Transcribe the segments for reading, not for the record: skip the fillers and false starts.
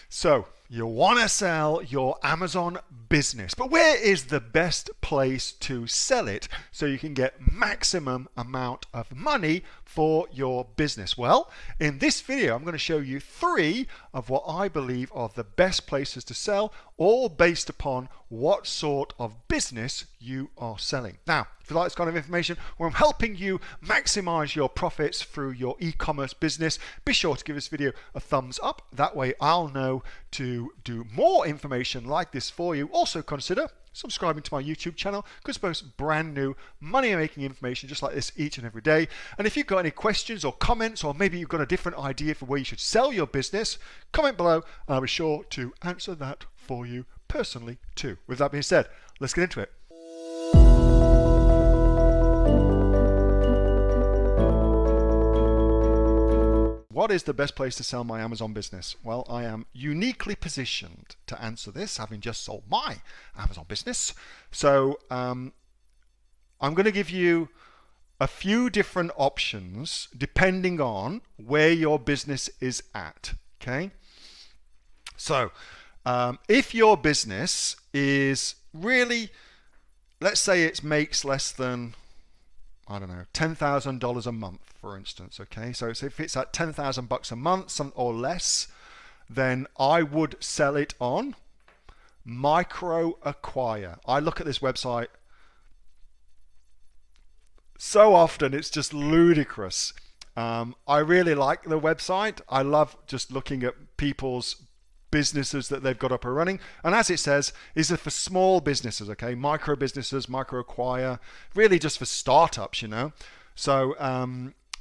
So you want to sell your Amazon business, but where is the best place to sell it so you can get maximum amount of money for your business? Well, in this video, I'm going to show you 3 of what I believe are the best places to sell, all based upon what sort of business you are selling. Now, if you like this kind of information where I'm helping you maximize your profits through your e-commerce business, be sure to give this video a thumbs up. That way I'll know to do more information like this for you. Also consider subscribing to my YouTube channel because I post brand new money making information just like this each and every day. And if you've got any questions or comments, or maybe you've got a different idea for where you should sell your business, comment below and I'll be sure to answer that for you personally too. With that being said, let's get into it. What is the best place to sell my Amazon business? Well, I am uniquely positioned to answer this, having just sold my Amazon business. So I'm going to give you a few different options depending on where your business is at. Okay. So if your business is really, let's say it makes less than, I don't know, $10,000 a month, for instance. Okay, so if it's at $10,000 a month or less, then I would sell it on Micro Acquire. I look at this website so often, it's just ludicrous. I really like the website. I love just looking at people's businesses that they've got up and running, and as it says, these are for small businesses, okay, micro businesses, Micro Acquire, really just for startups, you know. So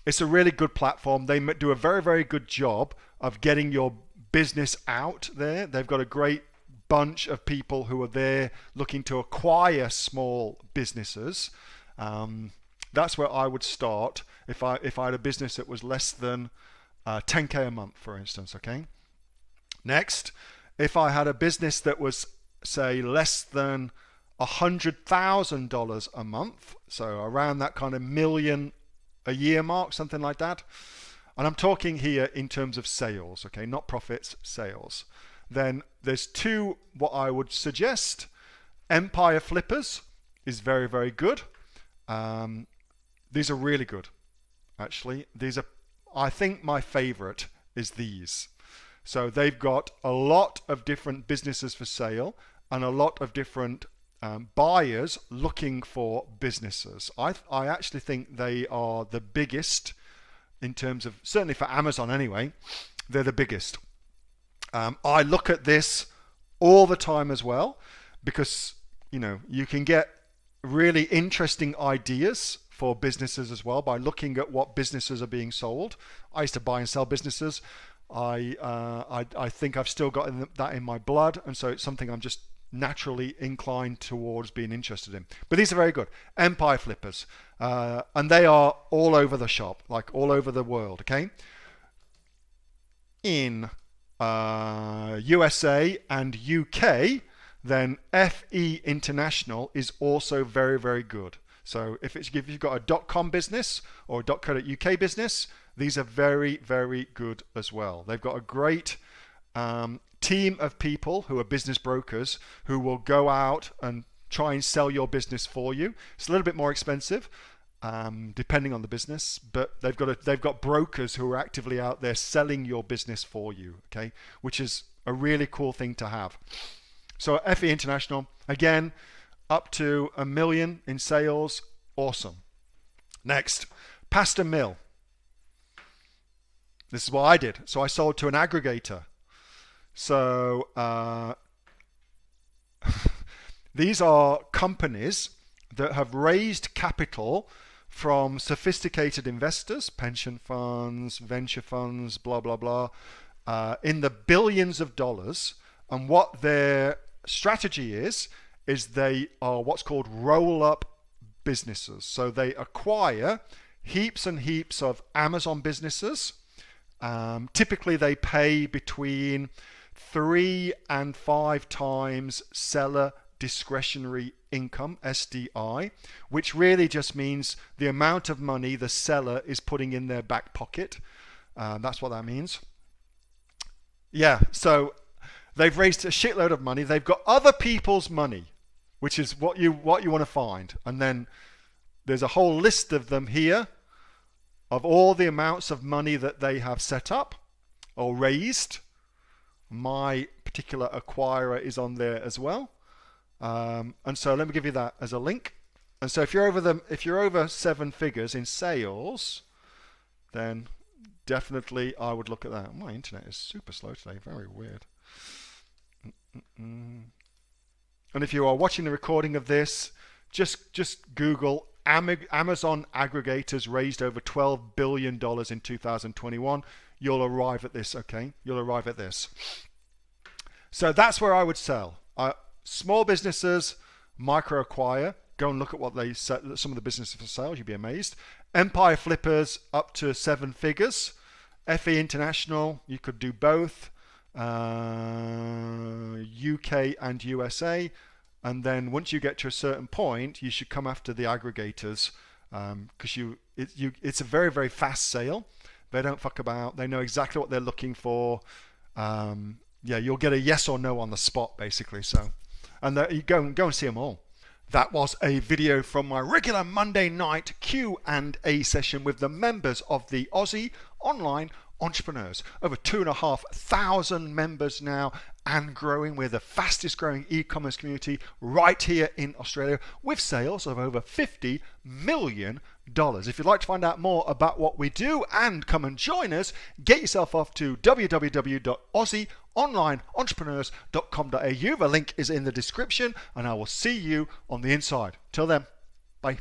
it's a really good platform. They do a very good job of getting your business out there. They've got a great bunch of people who are there looking to acquire small businesses. That's where I would start if I had a business that was less than 10k a month, for instance. Okay. Next, if I had a business that was, say, less than $100,000 a month, so around that kind of million a year mark, something like that, and I'm talking here in terms of sales, okay, not profits, sales, then there's 2 what I would suggest. Empire Flippers is very good. These are really good, actually. These are, I think my favorite is these. So they've got a lot of different businesses for sale and a lot of different buyers looking for businesses. I actually think they are the biggest in terms of, certainly for Amazon anyway, they're the biggest. I look at this all the time as well because, you know, you can get really interesting ideas for businesses as well by looking at what businesses are being sold. I used to buy and sell businesses. I think I've still got that in my blood, and so it's something I'm just naturally inclined towards being interested in. But these are very good. Empire Flippers, and they are all over the shop, like all over the world. Okay, in USA and UK, then FE International is also very good. So if you've got a .com business or a .co.uk business, these are very good as well. They've got a great team of people who are business brokers who will go out and try and sell your business for you. It's a little bit more expensive depending on the business, but they've got brokers who are actively out there selling your business for you, okay, which is a really cool thing to have. So FE International, again, up to $1 million in sales, awesome. Next, Pasta Mill. This is what I did. So I sold to an aggregator. So these are companies that have raised capital from sophisticated investors, pension funds, venture funds, blah blah, in the billions of dollars. And what their strategy is they are what's called roll-up businesses. So they acquire heaps and heaps of Amazon businesses. Typically they pay between 3 and 5 times seller discretionary income, SDI, which really just means the amount of money the seller is putting in their back pocket. That's what that means. Yeah, so They've raised a shitload of money. They've got other people's money, which is what you want to find. And then there's a whole list of them here of all the amounts of money that they have set up or raised. My particular acquirer is on there as well. And so let me give you that as a link. And so if you're over 7 figures in sales, then definitely I would look at that. My internet is super slow today, very weird. And if you are watching the recording of this, just Google Amazon aggregators raised over $12 billion in 2021. You'll arrive at this, okay? You'll arrive at this. So that's where I would sell. Small businesses, micro acquire. Go and look at what they set, some of the businesses for sales. You'd be amazed. Empire flippers up to 7 figures. FE International, you could do both. UK and USA. And then once you get to a certain point, you should come after the aggregators, because it's a very, very fast sale. They don't fuck about. They know exactly what they're looking for. Yeah, you'll get a yes or no on the spot, basically. So, and you go and see them all. That was a video from my regular Monday night Q&A session with the members of the Aussie Online Entrepreneurs. Over 2,500 members now and growing. We're the fastest growing e-commerce community right here in Australia with sales of over $50 million. If you'd like to find out more about what we do and come and join us, get yourself off to www.aussieonlineentrepreneurs.com.au. The link is in the description and I will see you on the inside. Till then, bye.